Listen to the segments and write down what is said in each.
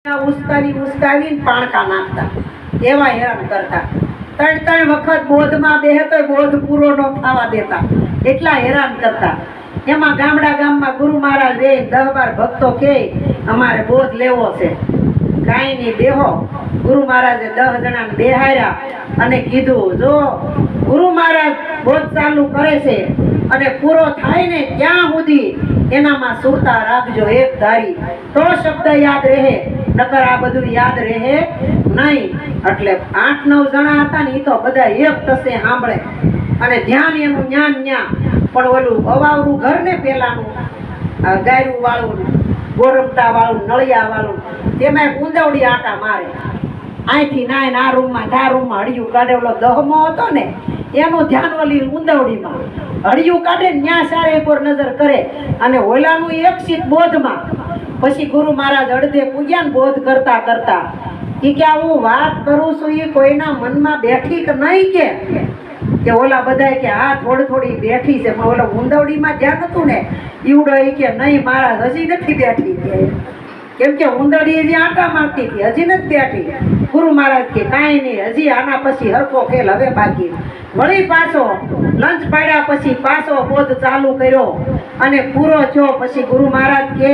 ઉસકાવીને પાણકા નાખતા, એવા હેરાન કરતા. ત્રણ વખત બોધમાં બેહે તો બોધ પૂરો ન થવા દેતા, એટલા હેરાન કરતા. એમાં ગામમાં ગુરુ મહારાજ રે 10-12 ભક્તો કે અમારે બોધ લેવો છે, કાંઈ નહીં બેહો. ગુરુ મહારાજે 10 જણાને બેહાર્યા અને કીધું, જો ગુરુ મહારાજ બોધ ચાલુ કરે છે અને પૂરો થાય ને ત્યાં સુધી એનામાં સુરતા રાખજો એક ધારી, તો શબ્દ યાદ રહે, નકર આ બધું યાદ રહે નહીં. એટલે 8-9 જણા હતા ને, એ તો બધા એક તસે સાંભળે અને ધ્યાન એનું જ્ઞાન ન્યા. પણ ઓલું અવાવરું ઘર ને પેલાનું ગાયરું વાળું, ગોરમટા વાળું, નળિયા વાળું, તેમાં ઊંદવડી આટા મારે. અહીંથી નાય આ રૂમમાં આ રૂમમાં હળિયું કાઢે. ઓલો દહમો હતો ને એનું ધ્યાન ઓલી ઊંદવડીમાં હળિયું કાઢે, ન્યા સારે એક વાર નજર કરે અને ઓલાનું એક શીત બોધમાં. પછી ગુરુ મહારાજ અડધે પૂગ્યા ને બોધ કરતા કરતા કે હું વાત કરું છું એ કોઈના મનમાં બેઠી કે નહીં, કે ઓલા બધા કે હા થોડી બેઠી છે, પણ ઓલા ઊંદવડીમાં ધ્યાન હતું ને ઈવડો કે નહીં મહારાજ હજી નથી બેઠી, કેમ કે ઊંદવડી હજી આંટા મારતી હતી, હજી નથી બેઠી. ગુરુ મહારાજ કે કાંઈ નહીં, હજી આના પછી હરખો ખેલ હવે બાકી. વળી પાછો લંચ પાડ્યા પછી પાછો બોધ ચાલુ કર્યો અને પૂરો થયો. પછી ગુરુ મહારાજ કે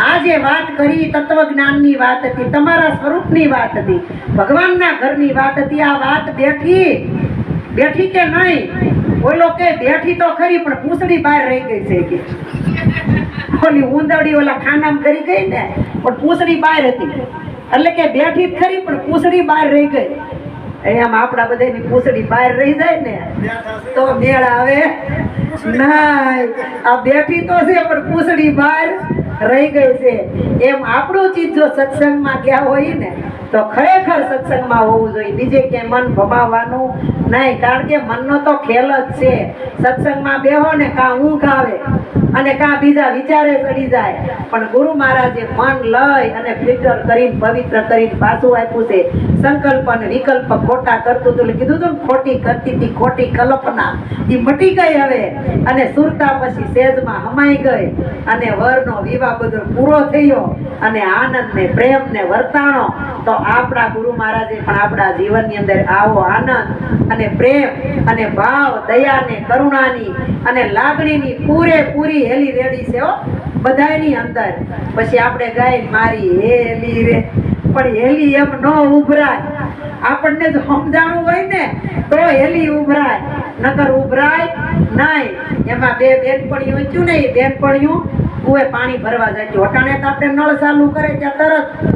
આ જે વાત કરી તત્વજ્ઞાનની વાત હતી, તમારા સ્વરૂપની વાત હતી, ભગવાનના ઘરની વાત હતી. આ વાત બેઠી કે નહીં? બોલો કે બેઠી તો ખરી, પણ પૂંછડી બહાર રહી ગઈ છે કે ઓલી ઊંદવડી ઓલા ખાનામાં કરી ગઈ ને, પણ પૂંછડી બહાર હતી. એટલે કે બેઠી જ ખરી પણ પૂંછડી બહાર રહી ગઈ. એમ આપણા બધાની પૂંછડી બહાર રહી જાય ને તો મેળ આવે નહીં. આ બેઠી તો છે પણ પૂંછડી બહાર રહી ગઈ છે. એમ આપણું ચીજ જો સત્સંગમાં ગયા હોય ને તો ખરેખર સત્સંગમાં હોવું જોઈએ, બીજે ક્યાંય મન ભમાવવાનું નહીં. કારણ કે મનનો તો ખેલ જ છે. સત્સંગમાં બેહો ને કાં ઊંઘ આવે અને કાં બીજા વિચારે ચડી જાય, પણ ગુરુ મહારાજે મન લઈ અને ફિલ્ટર કરીને પવિત્ર કરીને પાછું આપ્યું છે. સંકલ્પ અને વિકલ્પ ખોટા કરતું હતું, કીધું હતું ને ખોટી કરતી હતી, ખોટી કલ્પના એ મટી ગઈ હવે, અને સુરતા પછી સેજમાં હમાઈ ગઈ અને વરનો વિવાહ બધો પૂરો થયો અને આનંદ ને પ્રેમ ને વર્તાણો. તો આપણા ગુરુ મહારાજે પણ આપણા જીવનની અંદર આવો આનંદ અને પ્રેમ અને ભાવ, દયા ને કરુણાની અને લાગણીની પૂરેપૂરી હેલી રેડી છે બધાની અંદર. પછી આપણે ગાય મારી હેલી રે, પણ હેલી એમ ન ઉભરાય. આપણને જો સમજાણું હોય ને તો હેલી ઉભરાય, નકર ઉભરાય નહીં. એમાં બે બેનપણીઓ થયું ને, એ બેનપણીઓ કુએ પાણી ભરવા જાય, અટાણે તો આપણે નળ ચાલુ કરે ત્યાં તરત